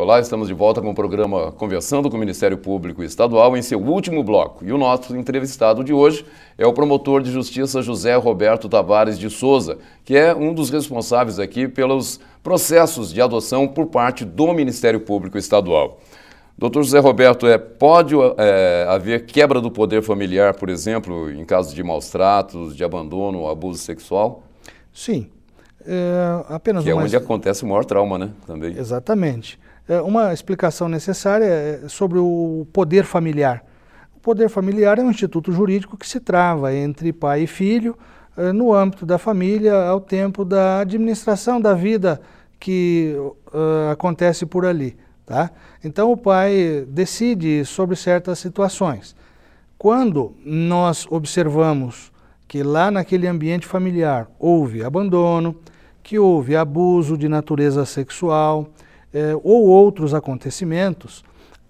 Olá, estamos de volta com o programa Conversando com o Ministério Público Estadual em seu último bloco. E o nosso entrevistado de hoje é o promotor de justiça José Roberto Tavares de Souza, que é um dos responsáveis aqui pelos processos de adoção por parte do Ministério Público Estadual. Doutor José Roberto, pode haver quebra do poder familiar, por exemplo, em casos de maus tratos, de abandono ou abuso sexual? Sim. Que é onde acontece o maior trauma, né? Também. Exatamente. Uma explicação necessária é sobre o poder familiar. O poder familiar é um instituto jurídico que se trava entre pai e filho no âmbito da família ao tempo da administração da vida que acontece por ali. Tá? Então o pai decide sobre certas situações. Quando nós observamos que lá naquele ambiente familiar houve abandono, que houve abuso de natureza sexual ou outros acontecimentos,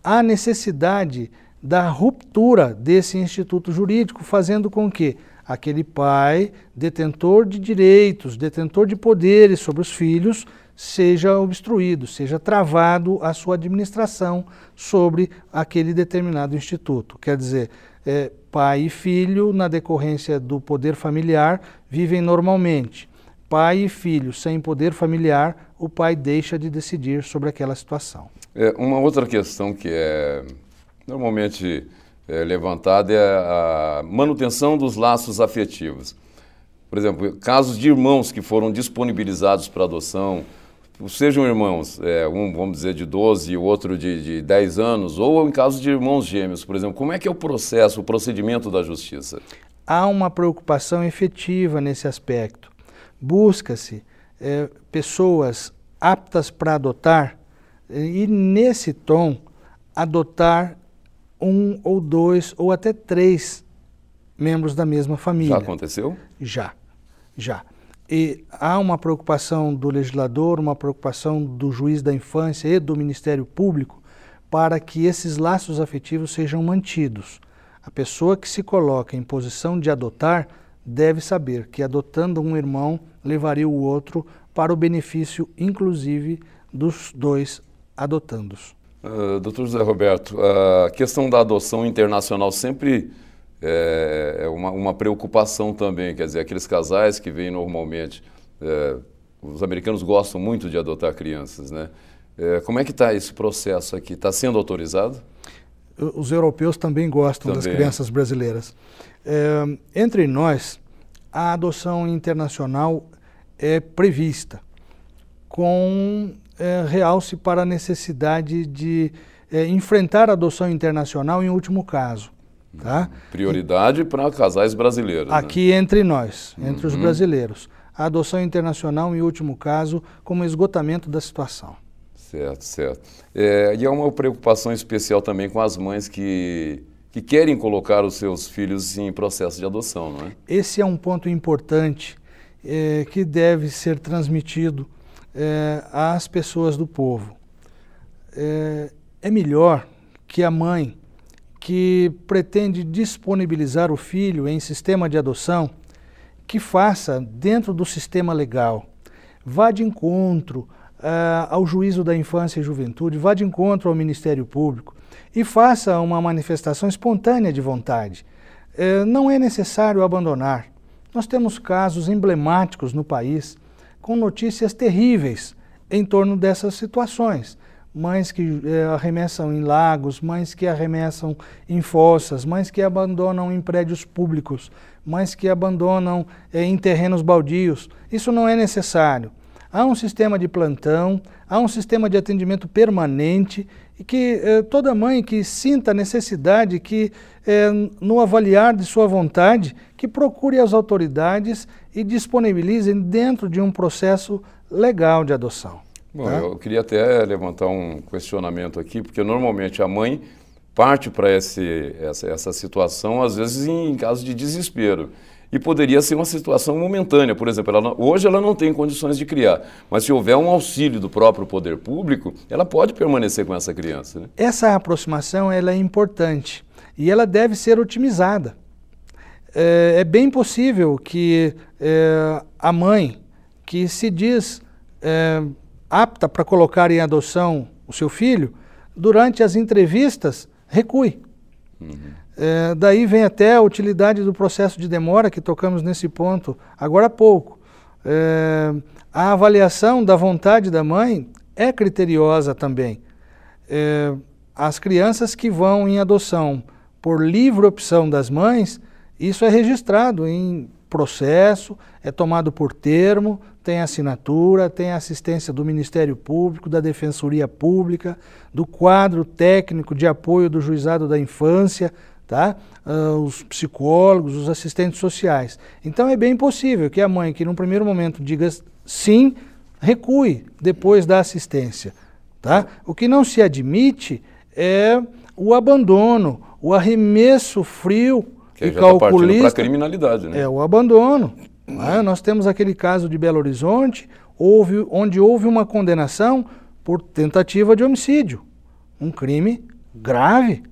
há necessidade da ruptura desse instituto jurídico, fazendo com que aquele pai, detentor de direitos, detentor de poderes sobre os filhos, seja obstruído, seja travado a sua administração sobre aquele determinado instituto. Quer dizer, pai e filho, na decorrência do poder familiar, vivem normalmente. Pai e filho sem poder familiar, o pai deixa de decidir sobre aquela situação. Uma outra questão que é normalmente levantada é a manutenção dos laços afetivos. Por exemplo, casos de irmãos que foram disponibilizados para adoção, sejam irmãos, um, vamos dizer, de 12 e o outro de 10 anos, ou em casos de irmãos gêmeos, por exemplo, como é que é o processo, o procedimento da justiça? Há uma preocupação efetiva nesse aspecto. Busca-se pessoas aptas para adotar e, nesse tom, adotar um ou dois ou até três membros da mesma família. Já aconteceu? Já. E há uma preocupação do legislador, uma preocupação do juiz da infância e do Ministério Público para que esses laços afetivos sejam mantidos. A pessoa que se coloca em posição de adotar deve saber que adotando um irmão levaria o outro para o benefício, inclusive, dos dois adotandos. Doutor José Roberto, a questão da adoção internacional sempre é uma preocupação também, quer dizer, aqueles casais que vêm normalmente, os americanos gostam muito de adotar crianças, né? Como é que está esse processo aqui? Está sendo autorizado? Os europeus também gostam das crianças brasileiras. Entre nós, a adoção internacional é prevista, com realce para a necessidade de enfrentar a adoção internacional em último caso. Tá? Prioridade para casais brasileiros. Aqui, né? Entre nós, entre os brasileiros. A adoção internacional, em último caso, como esgotamento da situação. Certo. E há uma preocupação especial também com as mães que querem colocar os seus filhos em processo de adoção, não é? Esse é um ponto importante que deve ser transmitido às pessoas do povo. É melhor que a mãe que pretende disponibilizar o filho em sistema de adoção, que faça dentro do sistema legal, vá de encontro ao Juízo da Infância e Juventude, vá de encontro ao Ministério Público e faça uma manifestação espontânea de vontade. Não é necessário abandonar. Nós temos casos emblemáticos no país com notícias terríveis em torno dessas situações. Mães que arremessam em lagos, mães que arremessam em fossas, mães que abandonam em prédios públicos, mães que abandonam em terrenos baldios. Isso não é necessário. Há um sistema de plantão, há um sistema de atendimento permanente e que toda mãe que sinta a necessidade, que no avaliar de sua vontade, que procure as autoridades e disponibilizem dentro de um processo legal de adoção. Bom, eu queria até levantar um questionamento aqui, porque normalmente a mãe parte para essa situação, às vezes em caso de desespero. E poderia ser uma situação momentânea, por exemplo, hoje ela não tem condições de criar, mas se houver um auxílio do próprio poder público, ela pode permanecer com essa criança, né? Essa aproximação ela é importante e ela deve ser otimizada. É bem possível que a mãe que se diz apta para colocar em adoção o seu filho, durante as entrevistas, recue. Daí vem até a utilidade do processo de demora, que tocamos nesse ponto agora há pouco. A avaliação da vontade da mãe é criteriosa também. As crianças que vão em adoção por livre opção das mães, isso é registrado em processo, é tomado por termo, tem assinatura, tem assistência do Ministério Público, da Defensoria Pública, do quadro técnico de apoio do Juizado da Infância, tá? Os psicólogos, os assistentes sociais. Então é bem possível que a mãe, que num primeiro momento diga sim, recue depois da assistência. Tá? O que não se admite é o abandono, o arremesso frio que e já calculista. Para a criminalidade, né? É o abandono. Nós temos aquele caso de Belo Horizonte, onde houve uma condenação por tentativa de homicídio. Um crime grave,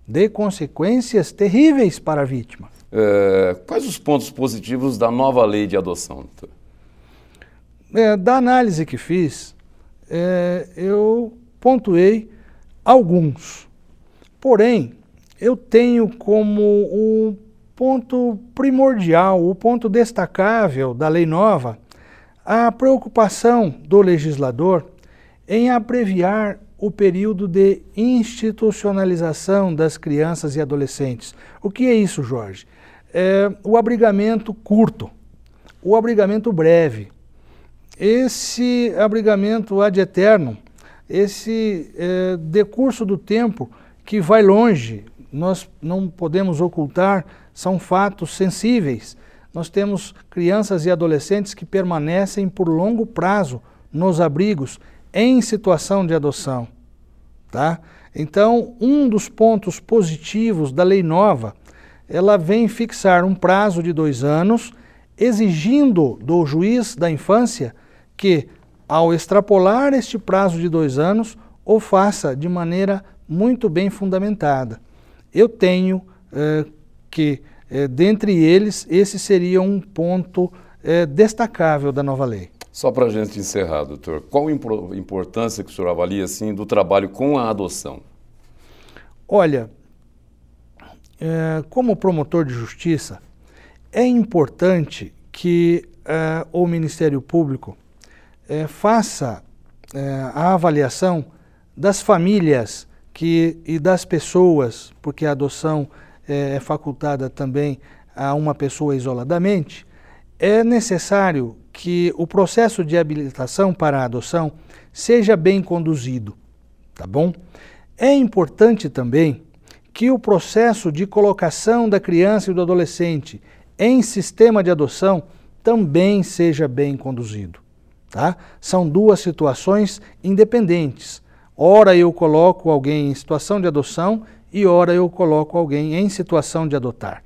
de consequências terríveis para a vítima. Quais os pontos positivos da nova lei de adoção, doutor? Da análise que fiz, eu pontuei alguns. Porém, eu tenho como o ponto primordial, o ponto destacável da lei nova, a preocupação do legislador em abreviar o período de institucionalização das crianças e adolescentes. O que é isso, Jorge? O abrigamento curto, o abrigamento breve. Esse abrigamento ad eternum, esse decurso do tempo que vai longe, nós não podemos ocultar, são fatos sensíveis. Nós temos crianças e adolescentes que permanecem por longo prazo nos abrigos, em situação de adoção. Tá? Então, um dos pontos positivos da lei nova, ela vem fixar um prazo de 2 anos, exigindo do juiz da infância que, ao extrapolar este prazo de 2 anos, o faça de maneira muito bem fundamentada. Eu tenho dentre eles, esse seria um ponto destacável da nova lei. Só para a gente encerrar, doutor, qual a importância que o senhor avalia assim, do trabalho com a adoção? Olha, como promotor de justiça, é importante que o Ministério Público faça a avaliação das famílias e das pessoas, porque a adoção é facultada também a uma pessoa isoladamente. É necessário que o processo de habilitação para a adoção seja bem conduzido, tá bom? É importante também que o processo de colocação da criança e do adolescente em sistema de adoção também seja bem conduzido, tá? São duas situações independentes. Ora eu coloco alguém em situação de adoção e ora eu coloco alguém em situação de adotar.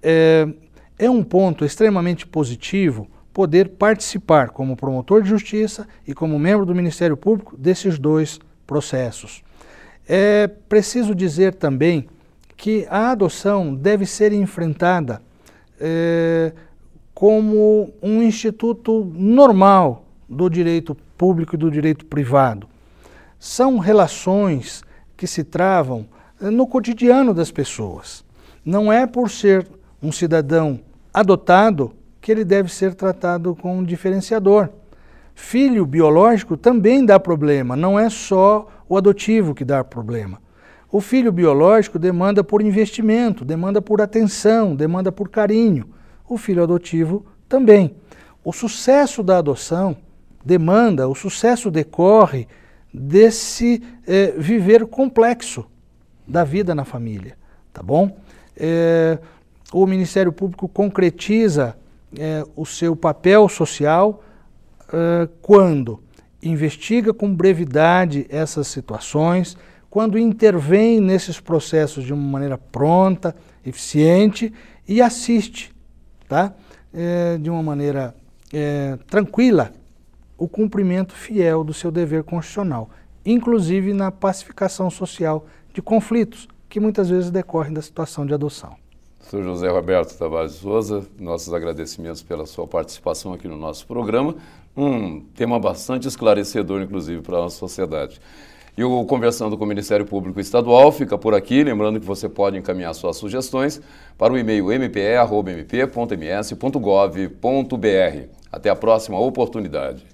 É um ponto extremamente positivo poder participar como promotor de justiça e como membro do Ministério Público desses dois processos. É preciso dizer também que a adoção deve ser enfrentada como um instituto normal do direito público e do direito privado. São relações que se travam no cotidiano das pessoas. Não é por ser um cidadão adotado que ele deve ser tratado com um diferenciador. Filho biológico também dá problema, não é só o adotivo que dá problema. O filho biológico demanda por investimento, demanda por atenção, demanda por carinho. O filho adotivo também. O sucesso da adoção o sucesso decorre desse viver complexo da vida na família, tá bom? O Ministério Público concretiza o seu papel social quando investiga com brevidade essas situações, quando intervém nesses processos de uma maneira pronta, eficiente e assiste, tá? De uma maneira tranquila o cumprimento fiel do seu dever constitucional, inclusive na pacificação social de conflitos que muitas vezes decorrem da situação de adoção. Sr. José Roberto Tavares de Souza, nossos agradecimentos pela sua participação aqui no nosso programa, um tema bastante esclarecedor, inclusive, para a nossa sociedade. E o Conversando com o Ministério Público Estadual fica por aqui, lembrando que você pode encaminhar suas sugestões para o e-mail mpe@mp.ms.gov.br. Até a próxima oportunidade.